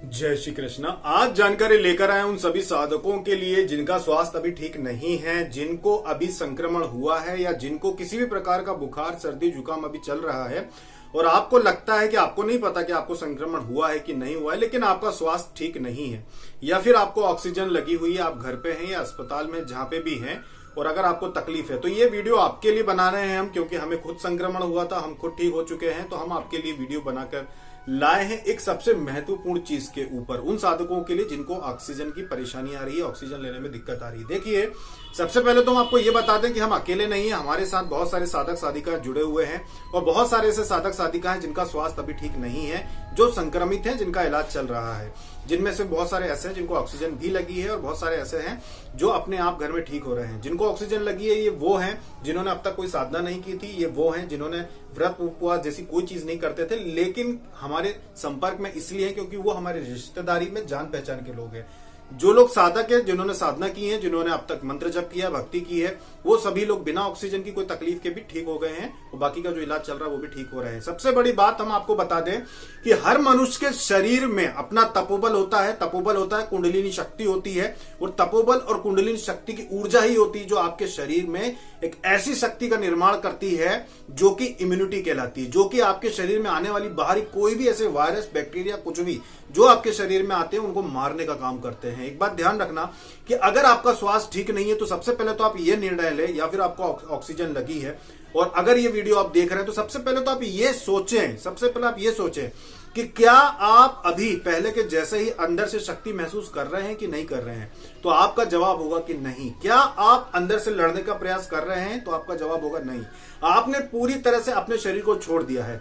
जय श्री कृष्ण। आज जानकारी लेकर आए उन सभी साधकों के लिए जिनका स्वास्थ्य अभी ठीक नहीं है, जिनको अभी संक्रमण हुआ है या जिनको किसी भी प्रकार का बुखार सर्दी जुकाम अभी चल रहा है और आपको लगता है कि आपको नहीं पता कि आपको संक्रमण हुआ है कि नहीं हुआ है, लेकिन आपका स्वास्थ्य ठीक नहीं है या फिर आपको ऑक्सीजन लगी हुई है, आप घर पे हैं या अस्पताल में जहां पे भी हैं और अगर आपको तकलीफ है तो ये वीडियो आपके लिए बना रहे हैं हम, क्योंकि हमें खुद संक्रमण हुआ था, हम खुद ठीक हो चुके हैं, तो हम आपके लिए वीडियो बनाकर लाए हैं एक सबसे महत्वपूर्ण चीज के ऊपर, उन साधकों के लिए जिनको ऑक्सीजन की परेशानी आ रही है, ऑक्सीजन लेने में दिक्कत आ रही है। देखिए, सबसे पहले तो हम आपको ये बता दें कि हम अकेले नहीं है, हमारे साथ बहुत सारे साधक साधिका जुड़े हुए हैं और बहुत सारे ऐसे साधक साधिका हैं जिनका स्वास्थ्य अभी ठीक नहीं है, जो संक्रमित हैं, जिनका इलाज चल रहा है, जिनमें से बहुत सारे ऐसे हैं जिनको ऑक्सीजन भी लगी है और बहुत सारे ऐसे हैं जो अपने आप घर में ठीक हो रहे हैं। जिनको ऑक्सीजन लगी है ये वो हैं जिन्होंने अब तक कोई साधना नहीं की थी, ये वो हैं जिन्होंने व्रत उपवास जैसी कोई चीज नहीं करते थे, लेकिन हमारे संपर्क में इसलिए है क्योंकि वो हमारे रिश्तेदारी में जान पहचान के लोग हैं। जो लोग साधक है, जिन्होंने साधना की है, जिन्होंने अब तक मंत्र जप किया, भक्ति की है, वो सभी लोग बिना ऑक्सीजन की कोई तकलीफ के भी ठीक हो गए हैं और बाकी का जो इलाज चल रहा है वो भी ठीक हो रहे हैं। सबसे बड़ी बात हम आपको बता दें कि हर मनुष्य के शरीर में अपना तपोबल होता है, तपोबल होता है, कुंडलिनी शक्ति होती है और तपोबल और कुंडलिनी शक्ति की ऊर्जा ही होती है जो आपके शरीर में एक ऐसी शक्ति का निर्माण करती है जो कि इम्यूनिटी कहलाती है, जो कि आपके शरीर में आने वाली बाहरी कोई भी ऐसे वायरस, बैक्टीरिया, कुछ भी जो आपके शरीर में आते हैं उनको मारने का काम करते हैं। एक बात ध्यान रखना कि अगर आपका स्वास्थ्य ठीक नहीं है तो सबसे पहले तो आप ये निर्णय ले, या फिर आपको ऑक्सीजन लगी है और अगर ये वीडियो आप देख रहे हैं तो सबसे पहले तो आप ये सोचें, सबसे पहले आप ये सोचें कि क्या आप अभी पहले के जैसे ही अंदर से शक्ति महसूस कर रहे हैं कि नहीं कर रहे हैं। तो आपका जवाब होगा कि नहीं। क्या आप अंदर से लड़ने का प्रयास कर रहे हैं, तो आपका जवाब होगा नहीं। आपने पूरी तरह से अपने शरीर को छोड़ दिया है।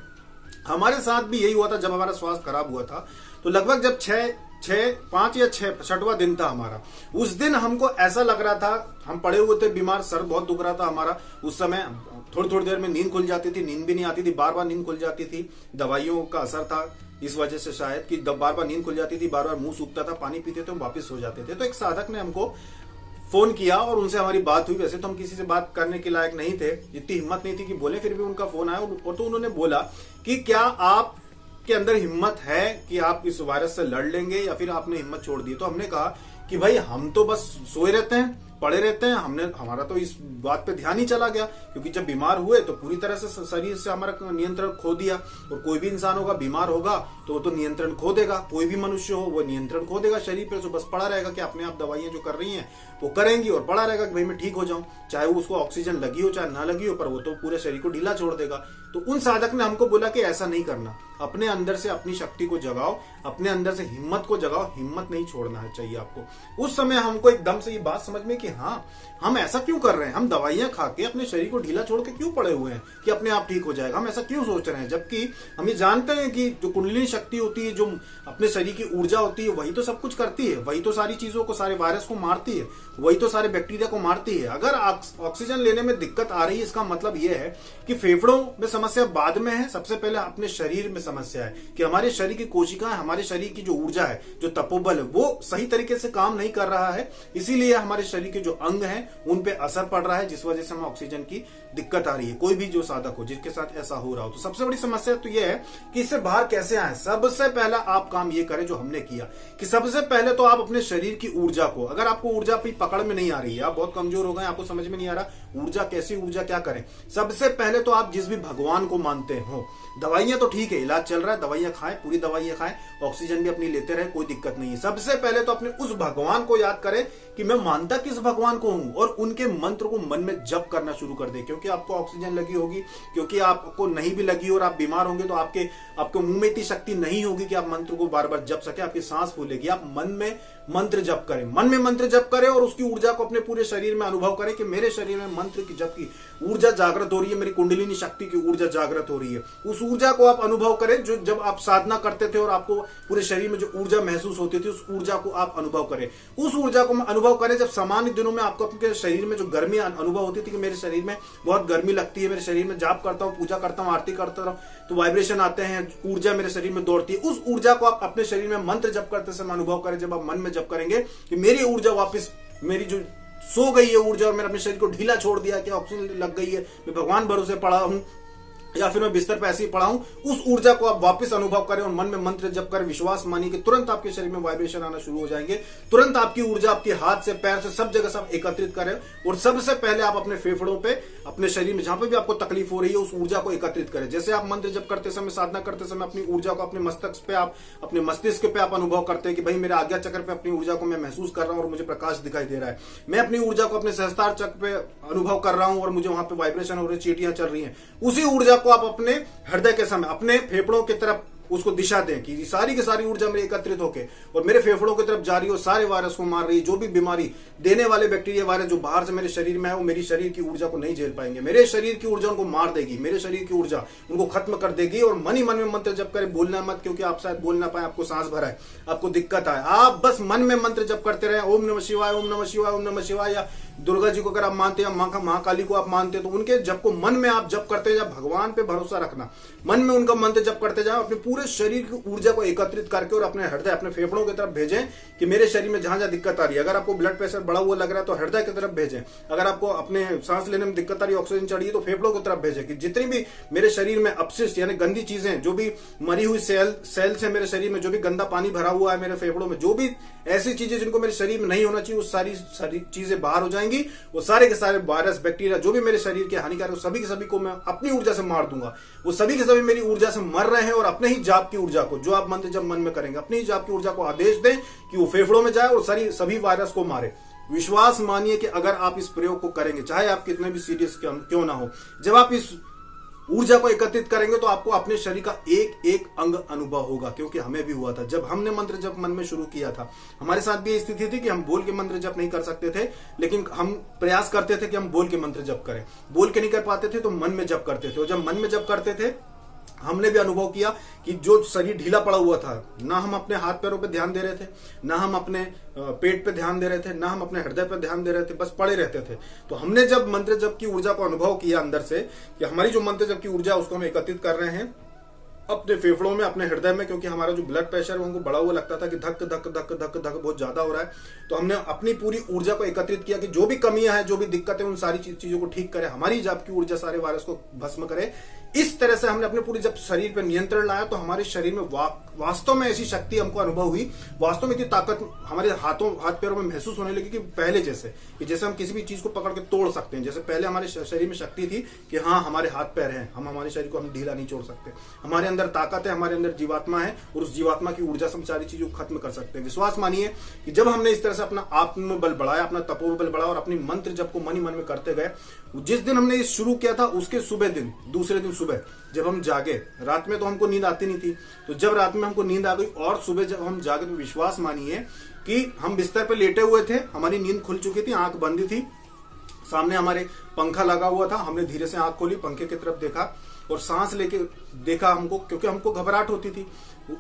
हमारे साथ भी यही हुआ था जब हमारा स्वास्थ्य खराब हुआ था, तो लगभग जब 5 या 6वां दिन था हमारा, उस दिन हमको ऐसा लग रहा था, हम पड़े हुए थे बीमार, सर बहुत दुख रहा था हमारा। उस समय थोड़ी थोड़ी देर में नींद खुल जाती थी, नींद भी नहीं आती थी, बार बार नींद खुल जाती थी। दवाइयों का असर था इस वजह से शायद कि बार बार नींद खुल जाती थी, बार बार मुंह सूखता था, पानी पीते थे, हम वापस सो जाते थे। तो एक साधक ने हमको फोन किया और उनसे हमारी बात हुई। वैसे तो हम किसी से बात करने के लायक नहीं थे, इतनी हिम्मत नहीं थी कि बोले, फिर भी उनका फोन आया और तो उन्होंने बोला कि क्या आप के अंदर हिम्मत है कि आप इस वायरस से लड़ लेंगे या फिर आपने हिम्मत छोड़ दी। तो हमने कहा कि भाई हम तो बस सोए रहते हैं, पड़े रहते हैं, हमारा तो इस बात पे ध्यान ही चला गया, क्योंकि जब बीमार हुए तो पूरी तरह से शरीर से हमारा नियंत्रण खो दिया। और कोई भी इंसान होगा बीमार होगा तो वो तो नियंत्रण खो देगा, कोई भी मनुष्य हो वो नियंत्रण खो देगा शरीर पे। तो बस पड़ा रहेगा कि अपने आप दवाइयां जो कर रही हैं वो करेंगी और पड़ा रहेगा कि भाई मैं ठीक हो जाऊं, चाहे वो उसको ऑक्सीजन लगी हो चाहे ना लगी हो, पर वो तो पूरे शरीर को ढीला छोड़ देगा। तो उन साधक ने हमको बोला कि ऐसा नहीं करना, अपने अंदर से अपनी शक्ति को जगाओ, अपने अंदर से हिम्मत को जगाओ, हिम्मत नहीं छोड़ना है चाहिए आपको। उस समय हमको एकदम से ये बात समझ में कि हाँ, हम ऐसा क्यों कर रहे हैं, हम दवाइयां खा के अपने शरीर को ढीला छोड़ के क्यों पड़े हुए हैं कि अपने आप ठीक हो जाएगा, हम ऐसा क्यों सोच रहे हैं, जबकि हम ये जानते हैं कि जो कुंडलिनी शक्ति होती है, जो अपने शरीर की ऊर्जा होती है, वही तो सब कुछ करती है, वही तो सारी चीजों को, सारे वायरस को मारती है, वही तो सारे बैक्टीरिया को मारती है। अगर ऑक्सीजन लेने में दिक्कत आ रही है, इसका मतलब यह है कि फेफड़ों में समस्या बाद में है, सबसे पहले अपने शरीर में समस्या है कि हमारे शरीर की कोशिकाएं, हमारे शरीर की जो ऊर्जा है, जो तपोबल है, वो सही तरीके से काम नहीं कर रहा है। इसीलिए हमारे शरीर के जो अंग हैं उन पे असर पड़ रहा है, जिस वजह से हमें ऑक्सीजन की दिक्कत आ रही है। कोई भी जो साधक हो जिसके साथ ऐसा हो रहा हो, तो सबसे बड़ी समस्या तो यह है कि इससे बाहर कैसे आए। सबसे पहला आप काम ये करें जो हमने किया कि सबसे पहले तो आप अपने शरीर की ऊर्जा को, अगर आपको ऊर्जा अपनी पकड़ में नहीं आ रही है, आप बहुत कमजोर हो गए, आपको समझ में नहीं आ रहा ऊर्जा कैसी, ऊर्जा क्या करें, सबसे पहले तो आप जिस भी भगवान को मानते हो, दवाइयां तो ठीक है, इलाज चल रहा है, दवाइयां खाएं, पूरी दवाइयां खाएं, ऑक्सीजन भी अपनी लेते रहे, कोई दिक्कत नहीं है। सबसे पहले तो अपने उस भगवान को याद करें कि मैं मानता किस भगवान को हूं, और उनके मंत्र को मन में जप करना शुरू कर दे। क्योंकि आपको ऑक्सीजन लगी होगी, क्योंकि आपको नहीं भी लगी और आप बीमार होंगे तो आपके मुंह में इतनी शक्ति नहीं होगी कि आप मंत्र को बार बार जप सके, आपकी सांस फूलेगी। आप मन में मंत्र जप करें, मन में मंत्र जप करें और उसकी ऊर्जा को अपने पूरे शरीर में अनुभव करें कि मेरे शरीर में मंत्र की जप की ऊर्जा जागृत हो रही है, मेरी कुंडलिनी शक्ति की ऊर्जा जागृत हो रही है। उस ऊर्जा को आप अनुभव करें जो जब आप साधना करते थे और आपको पूरे शरीर में जो ऊर्जा महसूस होती थी, उस ऊर्जा को आप अनुभव करें। उस ऊर्जा को अनुभव करें जब सामान्य दिनों में आपको अपने शरीर में जो गर्मी अनुभव होती थी कि मेरे शरीर में बहुत गर्मी लगती है, मेरे शरीर में जाप करता हूं, पूजा करता हूं, आरती करता हूं तो वाइब्रेशन आते हैं, ऊर्जा मेरे शरीर में दौड़ती है। उस ऊर्जा को आप अपने शरीर में मंत्र जप करते समय अनुभव करें। जब आप मन में जप करेंगे कि मेरी ऊर्जा वापस, मेरी जो सो गई है ऊर्जा और मैंने अपने शरीर को ढीला छोड़ दिया कि ऑक्सीजन लग गई है, मैं भगवान भरोसे पड़ा हूं, या फिर मैं बिस्तर पे ऐसे ही पड़ा हूं, उस ऊर्जा को आप वापस अनुभव करें और मन में मंत्र जप कर विश्वास मानिए कि तुरंत आपके शरीर में वाइब्रेशन आना शुरू हो जाएंगे। तुरंत आपकी ऊर्जा आपके हाथ से, पैर से, सब जगह सब एकत्रित करें और सबसे पहले आप अपने फेफड़ों पे, अपने शरीर में जहां पे भी आपको तकलीफ हो रही है, उस ऊर्जा को एकत्रित करें। जैसे आप मंत्र जप करते समय, साधना करते समय अपनी ऊर्जा को अपने मस्तिष्क पे, आप अपने मस्तिष्क पे आप अनुभव करते हैं कि भाई मेरे आज्ञा चक्र पे अपनी ऊर्जा को मैं महसूस कर रहा हूं और मुझे प्रकाश दिखाई दे रहा है। मैं अपनी ऊर्जा को अपने सहस्त्रार चक्र पे अनुभव कर रहा हूं और मुझे वहां पे वाइब्रेशन हो रही है, चींटियां चल रही हैं। उसी ऊर्जा को आप अपने हृदय के समय, अपने फेफड़ों की तरफ उसको दिशा दें कि सारी की सारी ऊर्जा मेरी एकत्रित होकर और मेरे फेफड़ों की तरफ जा रही हो, सारे वायरस को मार रही है। जो भी बीमारी देने वाले बैक्टीरिया, वायरस जो बाहर से मेरे शरीर में है, वो मेरी शरीर की ऊर्जा को नहीं झेल पाएंगे। मेरे शरीर की ऊर्जा उनको मार देगी, मेरे शरीर की ऊर्जा उनको खत्म कर देगी। और मन ही मन में मंत्र जप करें, बोलना मत, क्योंकि आप शायद बोल ना पाए, आपको सांस भरा है, आपको दिक्कत आए, आप बस मन में मंत्र जप करते रहे, ओम नमः शिवाय, ओम नमः शिवाय, ओम नमः शिवाय। या दुर्गा जी को अगर आप मानते हैं, महाकाली को आप मानते हैं, तो उनके जप को मन में आप जप करते जाए। भगवान पे भरोसा रखना, मन में उनका मंत्र जप करते जाए, अपने पूरे शरीर की ऊर्जा को एकत्रित करके और अपने हृदय, अपने फेफड़ों की तरफ भेजें कि मेरे शरीर में जहां जहां दिक्कत आ रही है। अगर आपको ब्लड प्रेशर बढ़ा हुआ लग रहा है तो हृदय की तरफ भेजें। अगर आपको अपने सांस लेने में दिक्कत आ रही है, ऑक्सीजन चढ़ी है, तो फेफड़ों की तरफ भेजें कि जितनी भी मेरे शरीर में अपशिष्ट यानी गंदी चीजें, जो भी मरी हुई सेल से मेरे शरीर में जो भी गंदा पानी भरा हुआ है मेरे फेफड़ों में, जो भी ऐसी चीजें जिनको मेरे शरीर में नहीं होना चाहिए, वो सारी चीजें बाहर हो जाएंगी। वो सारे के सारे वायरस, बैक्टीरिया जो भी मेरे शरीर के हानिकारक, सभी के सभी को मैं अपनी ऊर्जा से मार दूंगा। वो सभी के सभी मेरी ऊर्जा से मर रहे हैं और अपने ही जाप की ऊर्जा को, जो आप मंत्र जब मन में करेंगे, अपनी ही जाप की ऊर्जा को आदेश दें कि वो फेफड़ों में जाए और सभी वायरस को मारे। विश्वास मानिए कि अगर आप इस प्रयोग को करेंगे, चाहे आप कितने भी सीरियस क्यों ना हो, जब आप इस ऊर्जा को एकत्रित करेंगे तो आपको अपने शरीर का एक एक अंग अनुभव होगा। क्योंकि हमें भी हुआ था, जब हमने मंत्र जप मन में शुरू किया था, हमारे साथ भी स्थिति थी कि हम बोल के मंत्र जप नहीं कर सकते थे, लेकिन हम प्रयास करते थे कि हम बोल के मंत्र जप करें। बोल के नहीं कर पाते थे तो मन में जप करते थे, और जब मन में जप करते थे हमने भी अनुभव किया कि जो शरीर ढीला पड़ा हुआ था, ना हम अपने हाथ पैरों पे ध्यान दे रहे थे, ना हम अपने पेट पे ध्यान दे रहे थे, ना हम अपने हृदय पे ध्यान दे रहे थे, बस पड़े रहते थे। तो हमने जब मंत्र जप की ऊर्जा को अनुभव किया अंदर से कि हमारी जो मंत्र जप की ऊर्जा उसको हम एकत्रित कर रहे हैं अपने फेफड़ों में, अपने हृदय में, क्योंकि हमारा जो ब्लड प्रेशर है उनको बढ़ा हुआ लगता था कि धक धक धक धक धक बहुत ज्यादा हो रहा है। तो हमने अपनी पूरी ऊर्जा को एकत्रित किया कि जो भी कमियां हैं, जो भी दिक्कतें, उन सारी चीजों को ठीक करे, हमारी जाप की ऊर्जा सारे वायरस को भस्म करे। इस तरह से हमने अपने पूरी जब शरीर पर नियंत्रण लाया तो हमारे शरीर में वास्तव में ऐसी शक्ति हमको अनुभव हुई, वास्तव में इतनी ताकत हमारे हाथ पैरों में महसूस होने लगी कि पहले जैसे कि जैसे हम किसी भी चीज को पकड़ के तोड़ सकते हैं। जैसे पहले हमारे शरीर में शक्ति थी कि हाँ हमारे हाथ पैर हैं, हम हमारे शरीर को हम ढीला नहीं छोड़ सकते, हमारे अंदर ताकत है, हमारे अंदर जीवात्मा है और उस जीवात्मा की ऊर्जा से हम सारी चीजों को खत्म कर सकते हैं। विश्वास मानिए कि जब हमने इस तरह से अपना आत्मबल बढ़ाया, अपना तपोबल बढ़ाया और अपनी मंत्र जप को मन ही मन में करते गए, जिस दिन हमने ये शुरू किया था उसके दूसरे दिन सुबह जब हम जागे, रात में तो हमको नींद आती नहीं थी, तो जब रात में हमको नींद आ गई और सुबह जब हम जागे तो विश्वास मानिए कि हम बिस्तर पे लेटे हुए थे, हमारी नींद खुल चुकी थी, आंख बंदी थी, सामने हमारे पंखा लगा हुआ था, हमने धीरे से आंख खोली, पंखे की तरफ देखा और सांस लेके देखा हमको, क्योंकि हमको घबराहट होती थी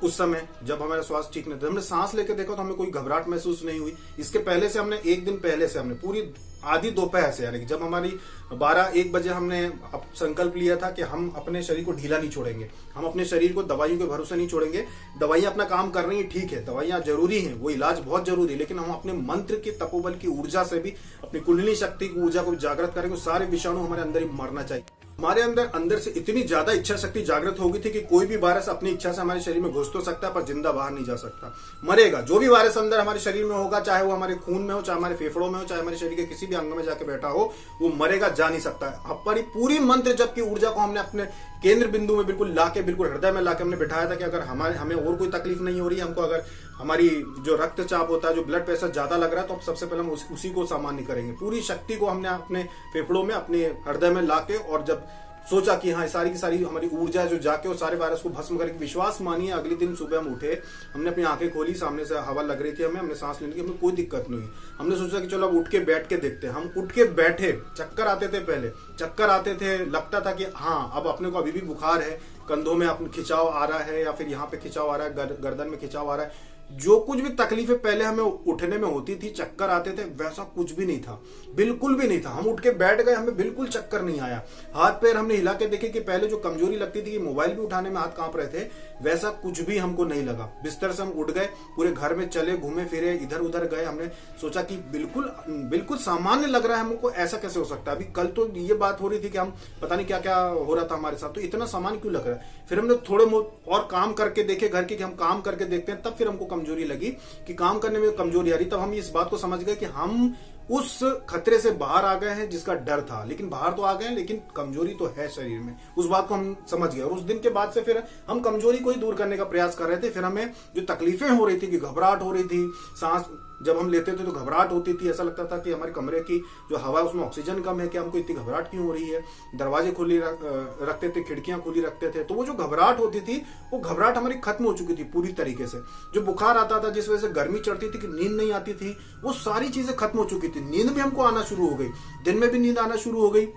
उस समय जब हमारा स्वास्थ्य ठीक नहीं था। हमने सांस लेके देखा तो हमें कोई घबराहट महसूस नहीं हुई। इसके पहले से हमने एक दिन पहले से हमने पूरी आधी दोपहर से, यानी कि जब हमारी 12-1 बजे हमने संकल्प लिया था कि हम अपने शरीर को ढीला नहीं छोड़ेंगे, हम अपने शरीर को दवाइयों के भरोसे नहीं छोड़ेंगे। दवाइयां अपना काम कर रही हैं, ठीक है, दवाइयां जरूरी हैं, वो इलाज बहुत जरूरी है, लेकिन हम अपने मंत्र की तपोबल की ऊर्जा से भी अपनी कुंडली शक्ति की ऊर्जा को जागृत करेंगे। सारे विषाणु हमारे अंदर ही मरना चाहिए। हमारे अंदर से इतनी ज्यादा इच्छा शक्ति जागृत होगी थी कि कोई भी वायरस अपनी इच्छा से हमारे शरीर में घुस तो सकता है पर जिंदा बाहर नहीं जा सकता, मरेगा। जो भी वायरस अंदर हमारे शरीर में होगा, चाहे वो हमारे खून में हो, चाहे हमारे फेफड़ों में हो, चाहे हमारे शरीर के किसी भी अंग में जाके बैठा हो, वो मरेगा, जा नहीं सकता है। हमारी पूरी मंत्र जप की ऊर्जा को हमने अपने केंद्र बिंदु में बिल्कुल लाके, बिल्कुल हृदय में लाके हमने बिठाया था कि अगर हमें और कोई तकलीफ नहीं हो रही है, हमको अगर हमारी जो रक्तचाप होता है, जो ब्लड प्रेशर ज्यादा लग रहा है, तो सबसे पहले हम उसी को सामान्य करेंगे। पूरी शक्ति को हमने अपने फेफड़ों में, अपने हृदय में लाके और जब सोचा कि हाँ सारी की सारी हमारी ऊर्जा जो जाके और सारे वायरस को भस्म करेगी, विश्वास मानिए अगले दिन सुबह हम उठे, हमने अपनी आंखें खोली, सामने से हवा लग रही थी, हमने सांस लेने की हमें कोई दिक्कत नहीं हुई। हमने सोचा कि चलो अब उठ के बैठ के देखते हैं। हम उठ के बैठे, चक्कर आते थे, पहले चक्कर आते थे, लगता था कि हाँ अब अपने को अभी भी बुखार है, कंधों में अपने खिंचाव आ रहा है या फिर यहाँ पे खिंचाव आ रहा है, गर्दन में खिंचाव आ रहा है, जो कुछ भी तकलीफें पहले हमें उठने में होती थी, चक्कर आते थे, वैसा कुछ भी नहीं था, बिल्कुल भी नहीं था। हम उठ के बैठ गए, हमें बिल्कुल चक्कर नहीं आया। हाथ पैर हमने हिला के देखे कि पहले जो कमजोरी लगती थी कि मोबाइल भी उठाने में हाथ कांप रहे थे, वैसा कुछ भी हमको नहीं लगा। बिस्तर से हम उठ गए, पूरे घर में चले, घूमे फिरे, इधर उधर गए। हमने सोचा कि बिल्कुल सामान्य लग रहा है हमको, ऐसा कैसे हो सकता है। अभी कल तो ये बात हो रही थी कि हम पता नहीं क्या क्या हो रहा था हमारे साथ, तो इतना सामान्य क्यों लग रहा है। फिर हमने थोड़े और काम करके देखे घर के कि हम काम करके देखते हैं, तब फिर हमको कमजोरी लगी कि काम करने में कमजोरी आ रही। तब हम इस बात को समझ गए कि हम उस खतरे से बाहर आ गए हैं जिसका डर था, लेकिन बाहर तो आ गए हैं, लेकिन कमजोरी तो है शरीर में। उस बात को हम समझ गए और उस दिन के बाद से फिर हम कमजोरी को ही दूर करने का प्रयास कर रहे थे। फिर हमें जो तकलीफें हो रही थी कि घबराहट हो रही थी, सांस जब हम लेते थे तो घबराहट होती थी, ऐसा लगता था कि हमारे कमरे की जो हवा है उसमें ऑक्सीजन कम है, कि हमको इतनी घबराहट क्यों हो रही है। दरवाजे खुली रखते थे, खिड़कियां खुली रखते थे, तो वो जो घबराहट होती थी वो घबराहट हमारी खत्म हो चुकी थी पूरी तरीके से। जो बुखार आता था, जिस वजह से गर्मी चढ़ती थी, कि नींद नहीं आती थी, वो सारी चीजें खत्म हो चुकी थी। नींद भी हमको आना शुरू हो गई, दिन में भी नींद आना शुरू हो गई।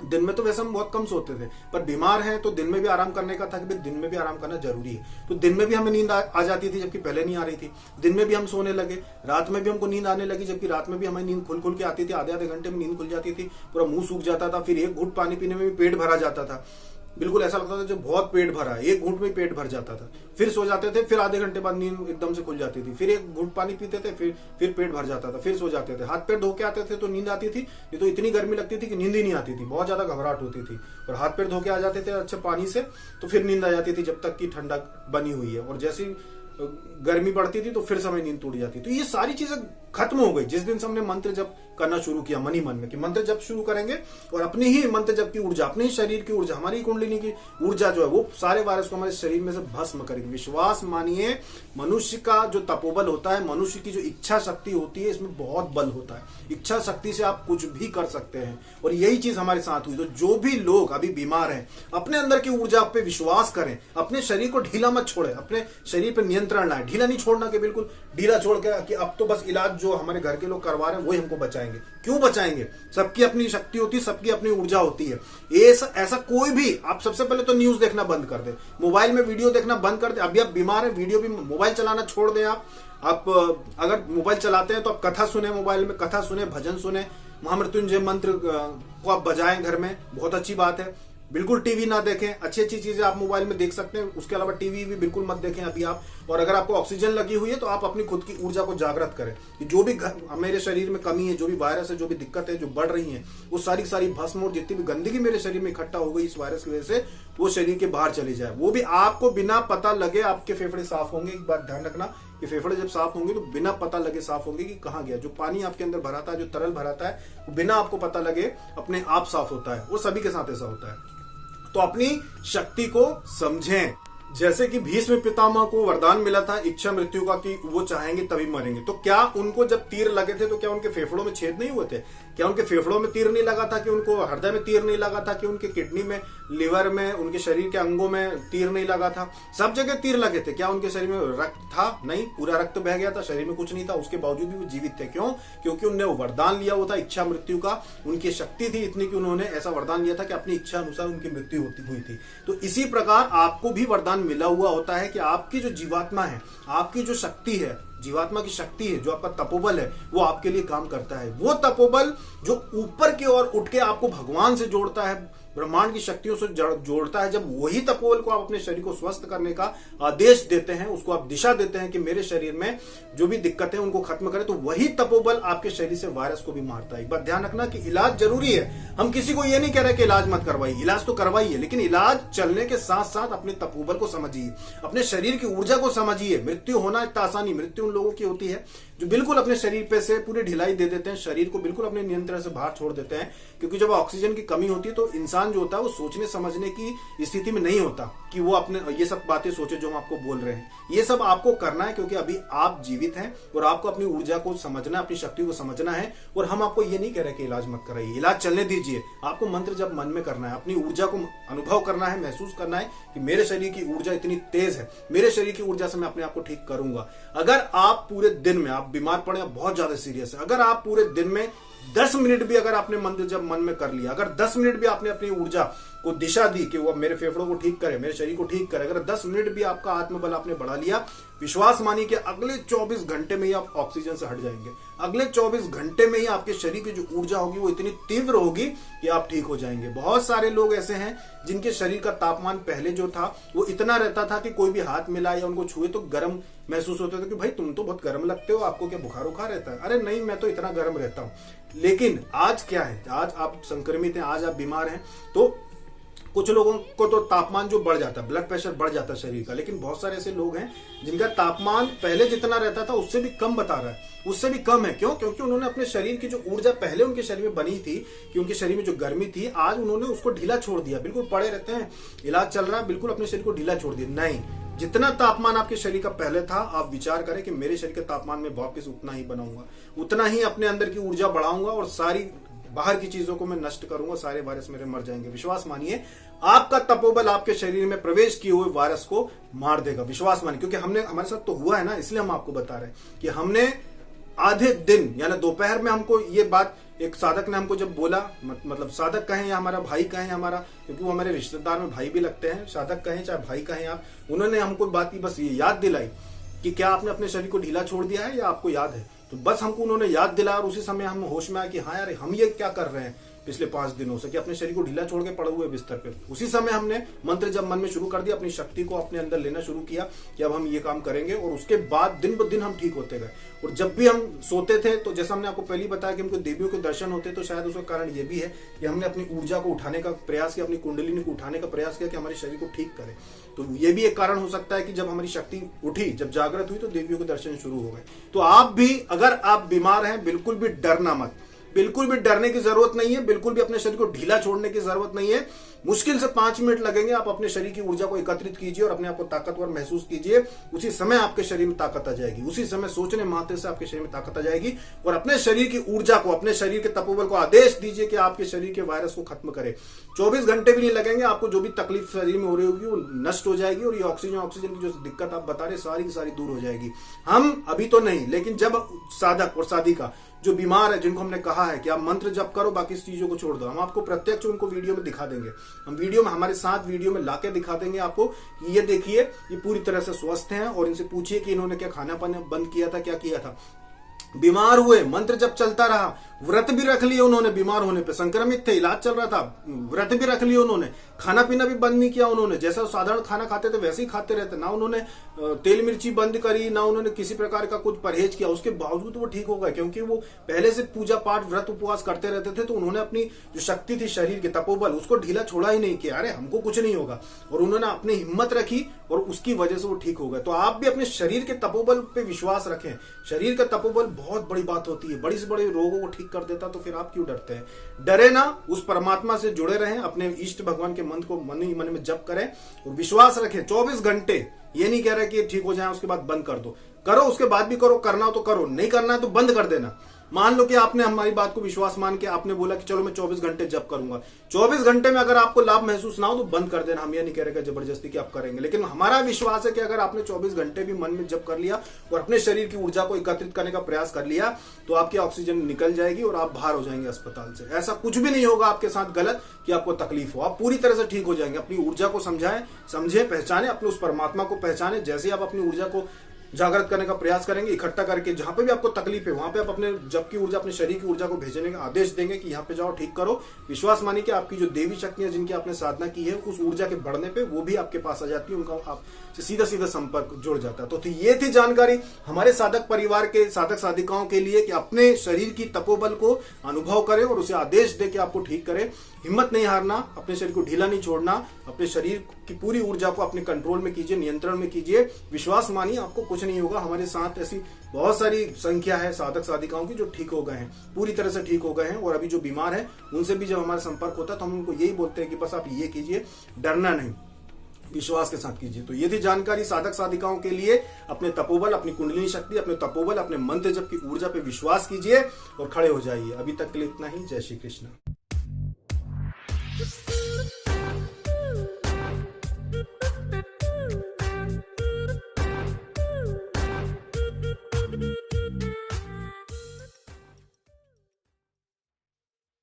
दिन में तो वैसे हम बहुत कम सोते थे, पर बीमार हैं तो दिन में भी आराम करने का था कि दिन में भी आराम करना जरूरी है। तो दिन में भी हमें नींद आ जाती थी, जबकि पहले नहीं आ रही थी। दिन में भी हम सोने लगे, रात में भी हमको नींद आने लगी, जबकि रात में भी हमें नींद खुल के आती थी। आधे आधे घंटे में नींद खुल जाती थी, पूरा मुंह सूख जाता था। फिर एक घूंट पानी पीने में भी पेट भरा जाता था, बिल्कुल ऐसा लगता था जो बहुत पेट भरा है, एक घूंट में पेट भर जाता था। फिर सो जाते थे, फिर आधे घंटे बाद नींद एकदम से खुल जाती थी। फिर एक घूंट पानी पीते थे, फिर पेट भर जाता था, फिर सो जाते थे। हाथ पैर धो के आते थे तो नींद आती थी, नहीं तो इतनी गर्मी लगती थी कि नींद ही नहीं आती थी, बहुत ज्यादा घबराहट होती थी। और हाथ पैर धो के आ जाते थे अच्छे पानी से, तो फिर नींद आ जाती थी जब तक कि ठंडक बनी हुई है। और जैसी गर्मी बढ़ती थी तो फिर समय नींद टूट जाती। तो ये सारी चीजें खत्म हो गई जिस दिन से हमने मंत्र जप करना शुरू किया मन ही मन में, कि मंत्र जप शुरू करेंगे और अपनी ही मंत्र जप की ऊर्जा, अपने ही शरीर की ऊर्जा, हमारी कुंडलिनी की ऊर्जा जो है वो सारे वायरस को हमारे शरीर में से भस्म करेगी। विश्वास मानिए, मनुष्य का जो तपोबल होता है, मनुष्य की जो इच्छा शक्ति होती है, इसमें बहुत बल होता है। इच्छा शक्ति से आप कुछ भी कर सकते हैं और यही चीज हमारे साथ हुई। तो जो भी लोग अभी बीमार हैं, अपने अंदर की ऊर्जा पे विश्वास करें, अपने शरीर को ढीला मत छोड़े, अपने शरीर पर नियंत्रण लाए। ढीला नहीं छोड़ना कि बिल्कुल ढीला छोड़ के कि अब तो बस इलाज जो हमारे घर के लोग करवा रहे हैं वही हमको बचाएंगे। क्यों बचाएंगे? सबकी अपनी शक्ति होती है, सबकी अपनी ऊर्जा होती है। ऐसा कोई भी, आप सबसे पहले तो न्यूज देखना बंद कर दे, मोबाइल में वीडियो देखना बंद कर दे। अभी आप बीमार हैं, वीडियो भी, मोबाइल चलाना छोड़ दें। आप अगर मोबाइल चलाते हैं तो आप कथा सुने, मोबाइल में कथा सुने, भजन सुने, महामृत्युंजय मंत्र को आप बजाएं घर में, बहुत अच्छी बात है। बिल्कुल टीवी ना देखें, अच्छी अच्छी चीजें आप मोबाइल में देख सकते हैं, उसके अलावा टीवी भी बिल्कुल मत देखें अभी आप। और अगर आपको ऑक्सीजन लगी हुई है तो आप अपनी खुद की ऊर्जा को जागृत करें कि जो भी मेरे शरीर में कमी है, जो भी वायरस है, जो भी दिक्कत है, जो बढ़ रही है, वो सारी भस्म और जितनी भी गंदगी मेरे शरीर में इकट्ठा हो गई इस वायरस की वजह से, वो शरीर के बाहर चली जाए। वो भी आपको बिना पता लगे आपके फेफड़े साफ होंगे। एक बात ध्यान रखना कि फेफड़े जब साफ होंगे तो बिना पता लगे साफ होंगे कि कहाँ गया। जो पानी आपके अंदर भरा था, जो तरल भरा था, वो बिना आपको पता लगे अपने आप साफ होता है। वो सभी के साथ ऐसा होता है। तो अपनी शक्ति को समझें। जैसे कि भीष्म पितामह को वरदान मिला था इच्छा मृत्यु का, कि वो चाहेंगे तभी मरेंगे। तो क्या उनको जब तीर लगे थे तो क्या उनके फेफड़ों में छेद नहीं हुए थे? क्या उनके फेफड़ों में तीर नहीं लगा था? कि उनको हृदय में तीर नहीं लगा था? कि उनके किडनी में, लिवर में, उनके शरीर के अंगों में तीर नहीं लगा था? सब जगह तीर लगे थे। क्या उनके शरीर में रक्त था? नहीं, पूरा रक्त बह गया था, शरीर में कुछ नहीं था, उसके बावजूद भी वो जीवित थे। क्यों? क्योंकि उन्होंने वरदान लिया हुआ था इच्छा मृत्यु का। उनकी शक्ति थी इतनी कि उन्होंने ऐसा वरदान लिया था कि अपनी इच्छा अनुसार उनकी मृत्यु हुई थी। तो इसी प्रकार आपको भी वरदान मिला हुआ होता है कि आपकी जो जीवात्मा है, आपकी जो शक्ति है, जीवात्मा की शक्ति है, जो आपका तपोबल है, वो आपके लिए काम करता है। वो तपोबल जो ऊपर की ओर उठ के आपको भगवान से जोड़ता है, ब्रह्मांड की शक्तियों से जोड़ता है। जब वही तपोबल को आप अपने शरीर को स्वस्थ करने का आदेश देते हैं, उसको आप दिशा देते हैं कि मेरे शरीर में जो भी दिक्कतें उनको खत्म करें, तो वही तपोबल आपके शरीर से वायरस को भी मारता है। एक बात ध्यान रखना कि इलाज जरूरी है। हम किसी को ये नहीं कह रहे कि इलाज मत करवाइए, इलाज तो करवाइए, लेकिन इलाज चलने के साथ साथ अपने तपोबल को समझिए, अपने शरीर की ऊर्जा को समझिए। मृत्यु होना इतना आसानी, मृत्यु उन लोगों की होती है जो बिल्कुल अपने शरीर पे से पूरी ढिलाई दे देते हैं, शरीर को बिल्कुल अपने नियंत्रण से बाहर छोड़ देते हैं। क्योंकि जब ऑक्सीजन की कमी होती है तो इंसान जो होता है वो सोचने समझने की स्थिति में नहीं होता कि वो अपने ये सब बातें सोचे जो हम आपको बोल रहे हैं। ये सब आपको करना है क्योंकि अभी आप जीवित हैं और आपको अपनी ऊर्जा को समझना, अपनी शक्ति को समझना है। और हम आपको ये नहीं कह रहे कि इलाज मत कराइए, इलाज चलने दीजिए। आपको मंत्र जब मन में करना है, अपनी ऊर्जा को अनुभव करना है, महसूस करना है कि मेरे शरीर की ऊर्जा इतनी तेज है, मेरे शरीर की ऊर्जा से मैं अपने आप को ठीक करूंगा। अगर आप पूरे दिन में, आप बीमार पड़े, बहुत ज्यादा सीरियस है, अगर आप पूरे दिन में 10 मिनट भी अगर आपने मंत्र जब मन में कर लिया, अगर 10 मिनट भी आपने अपनी ऊर्जा को दिशा दी कि वो मेरे फेफड़ों को ठीक करे, मेरे शरीर को ठीक करे, अगर 10 मिनट भी आपका आत्मबल आपने बढ़ा लिया, विश्वास मानिए कि अगले 24 घंटे में ही आप ऑक्सीजन से हट जाएंगे। अगले 24 घंटे में ही आपके शरीर की जो ऊर्जा होगी वो इतनी तीव्र होगी कि आप ठीक हो जाएंगे। बहुत सारे लोग ऐसे हैं जिनके शरीर का तापमान पहले जो था वो इतना रहता था कि कोई भी हाथ मिला या उनको छुए तो गर्म महसूस होता था कि भाई तुम तो बहुत गर्म लगते हो, आपको क्या बुखार उखार रहता है? अरे नहीं, मैं तो इतना गर्म रहता हूं। लेकिन आज क्या है, आज आप संक्रमित हैं, आज आप बीमार हैं, तो कुछ लोगों को तो तापमान जो बढ़ जाता है, ब्लड प्रेशर बढ़ जाता है शरीर का, लेकिन बहुत सारे ऐसे लोग हैं जिनका तापमान पहले जितना रहता था उससे भी कम बता रहा है, उससे भी कम है। क्यों? क्योंकि उन्होंने अपने शरीर की जो ऊर्जा पहले उनके शरीर में बनी थी, कि उनके शरीर में जो गर्मी थी, आज उन्होंने उसको ढीला छोड़ दिया। बिल्कुल पड़े रहते हैं, इलाज चल रहा है, बिल्कुल अपने शरीर को ढीला छोड़ दिया। नहीं, जितना तापमान आपके शरीर का पहले था, आप विचार करें कि मेरे शरीर के तापमान में वापस उतना ही बनाऊंगा, उतना ही अपने अंदर की ऊर्जा बढ़ाऊंगा और सारी बाहर की चीजों को मैं नष्ट करूंगा, सारे वायरस मेरे मर जाएंगे। विश्वास मानिए, आपका तपोबल आपके शरीर में प्रवेश किए हुए वायरस को मार देगा। विश्वास मानिए, क्योंकि हमारे साथ तो हुआ है ना, इसलिए हम आपको बता रहे हैं कि हमने आधे दिन यानी दोपहर में हमको ये बात एक साधक ने हमको जब बोला, मतलब साधक कहें या हमारा भाई कहें, हमारा, क्योंकि वो हमारे रिश्तेदार में भाई भी लगते हैं, साधक कहें चाहे भाई कहें आप, उन्होंने हमको बात की, बस ये याद दिलाई कि क्या आपने अपने शरीर को ढीला छोड़ दिया है या आपको याद है। तो बस हमको उन्होंने याद दिलाया और उसी समय हम होश में आए कि हाँ यार, हम ये क्या कर रहे हैं पिछले 5 दिनों से, कि अपने शरीर को ढीला छोड़ के पड़े हुए बिस्तर पे। उसी समय हमने मंत्र जब मन में शुरू कर दिया, अपनी शक्ति को अपने अंदर लेना शुरू किया कि अब हम ये काम करेंगे, और उसके बाद दिन ब दिन हम ठीक होते गए। और जब भी हम सोते थे, तो जैसा हमने आपको पहले ही बताया कि हमको देवियों के दर्शन होते, तो शायद उसका कारण ये भी है कि हमने अपनी ऊर्जा को उठाने का प्रयास किया, अपनी कुंडलिनी को उठाने का प्रयास किया कि हमारे शरीर को ठीक करे। तो ये भी एक कारण हो सकता है कि जब हमारी शक्ति उठी, जब जागृत हुई, तो देवियों के दर्शन शुरू हो गए। तो आप भी, अगर आप बीमार हैं, बिल्कुल भी डरना मत, बिल्कुल भी डरने की जरूरत नहीं है, बिल्कुल भी अपने शरीर को ढीला छोड़ने की जरूरत नहीं है। मुश्किल से 5 मिनट लगेंगे, आप अपने शरीर की ऊर्जा को एकत्रित कीजिए और अपने आप को ताकतवर महसूस कीजिए। उसी समय आपके शरीर में ताकत आ जाएगी, उसी समय सोचने मात्र से आपके शरीर में ताकत आ जाएगी। और अपने शरीर की ऊर्जा को, अपने शरीर के तपोबल को आदेश दीजिए कि आपके शरीर के वायरस को खत्म करे। 24 घंटे भी नहीं लगेंगे, आपको जो भी तकलीफ शरीर में हो रही होगी वो नष्ट हो जाएगी, और ये ऑक्सीजन की जो दिक्कत आप बता रहे, सारी की सारी दूर हो जाएगी। हम अभी तो नहीं, लेकिन जब साधक और साधिका जो बीमार है, जिनको हमने कहा है कि आप मंत्र जप करो, बाकी चीजों को छोड़ दो, हम आपको प्रत्यक्ष उनको वीडियो में दिखा देंगे। हम वीडियो में, हमारे साथ वीडियो में लाके दिखा देंगे आपको कि ये देखिए, ये पूरी तरह से स्वस्थ हैं, और इनसे पूछिए कि इन्होंने क्या खाना पाना बंद किया था, क्या किया था। बीमार हुए, मंत्र जब चलता रहा, व्रत भी रख लिए उन्होंने, बीमार होने पे संक्रमित थे, इलाज चल रहा था, व्रत भी रख लिए उन्होंने, खाना पीना भी बंद नहीं किया उन्होंने, जैसा साधारण खाना खाते थे वैसे ही खाते रहते, ना उन्होंने तेल मिर्ची बंद करी, ना उन्होंने किसी प्रकार का कुछ परहेज किया, उसके बावजूद वो ठीक हो गए, क्योंकि वो पहले से पूजा पाठ व्रत उपवास करते रहते थे। तो उन्होंने अपनी जो शक्ति थी शरीर के तपोबल, उसको ढीला छोड़ा ही नहीं किया, अरे हमको कुछ नहीं होगा, और उन्होंने अपनी हिम्मत रखी और उसकी वजह से वो ठीक हो गए। तो आप भी अपने शरीर के तपोबल पे विश्वास रखें। शरीर का तपोबल बहुत बड़ी बात होती है, बड़ी से बड़े रोगों को ठीक कर देता। तो फिर आप क्यों डरते हैं? डरे ना, उस परमात्मा से जुड़े रहें, अपने इष्ट भगवान के मंत्र को मन ही मन में जप करें और विश्वास रखें। 24 घंटे, ये नहीं कह रहे कि ठीक हो जाए उसके बाद बंद कर दो, करो, उसके बाद भी करो, करना हो तो करो, नहीं करना है तो बंद कर देना। मान लो कि आपने हमारी बात को विश्वास मान के आपने बोला कि चलो मैं 24 घंटे जप करूंगा, 24 घंटे में अगर आपको लाभ महसूस ना हो तो बंद कर देना। हम ये नहीं कह रहे कि जबरदस्ती कि आप करेंगे, लेकिन हमारा विश्वास है कि अगर आपने 24 घंटे भी मन में जप कर लिया और अपने शरीर की ऊर्जा को एकत्रित करने का प्रयास कर लिया, तो आपकी ऑक्सीजन निकल जाएगी और आप बाहर हो जाएंगे अस्पताल से। ऐसा कुछ भी नहीं होगा आपके साथ गलत कि आपको तकलीफ हो, आप पूरी तरह से ठीक हो जाएंगे। अपनी ऊर्जा को समझे, पहचाने, अपने उस परमात्मा को पहचाने। जैसे आप अपनी ऊर्जा को जागृत करने का प्रयास करेंगे, इकट्ठा करके, जहां पे भी आपको तकलीफ है वहां पे आप अपने जप की ऊर्जा, अपने शरीर की ऊर्जा को भेजने का आदेश देंगे कि यहाँ पे जाओ, ठीक करो। विश्वास मानिए कि आपकी जो देवी शक्तियां जिनकी आपने साधना की है, उस ऊर्जा के बढ़ने पे वो भी आपके पास आ जाती है, उनका आपसे सीधा सीधा संपर्क जुड़ जाता है। तो ये थी जानकारी हमारे साधक परिवार के साधक साधिकाओं के लिए कि अपने शरीर की तपोबल को अनुभव करें और उसे आदेश दे के आपको ठीक करें। हिम्मत नहीं हारना, अपने शरीर को ढीला नहीं छोड़ना, अपने शरीर की पूरी ऊर्जा को अपने कंट्रोल में कीजिए, नियंत्रण में कीजिए। विश्वास मानिए आपको कुछ नहीं होगा। हमारे साथ ऐसी बहुत सारी संख्या है साधक साधिकाओं की जो ठीक हो गए हैं, पूरी तरह से ठीक हो गए हैं। और अभी जो बीमार है उनसे भी जब हमारा संपर्क होता है तो हम उनको यही बोलते हैं कि बस आप ये कीजिए, डरना नहीं, विश्वास के साथ कीजिए। तो ये थी जानकारी साधक साधिकाओं के लिए। अपने तपोबल, अपनी कुंडलिनी शक्ति, अपने तपोबल, अपने मंत्र जप की ऊर्जा पे विश्वास कीजिए और खड़े हो जाइए। अभी तक के लिए इतना ही। जय श्री कृष्ण।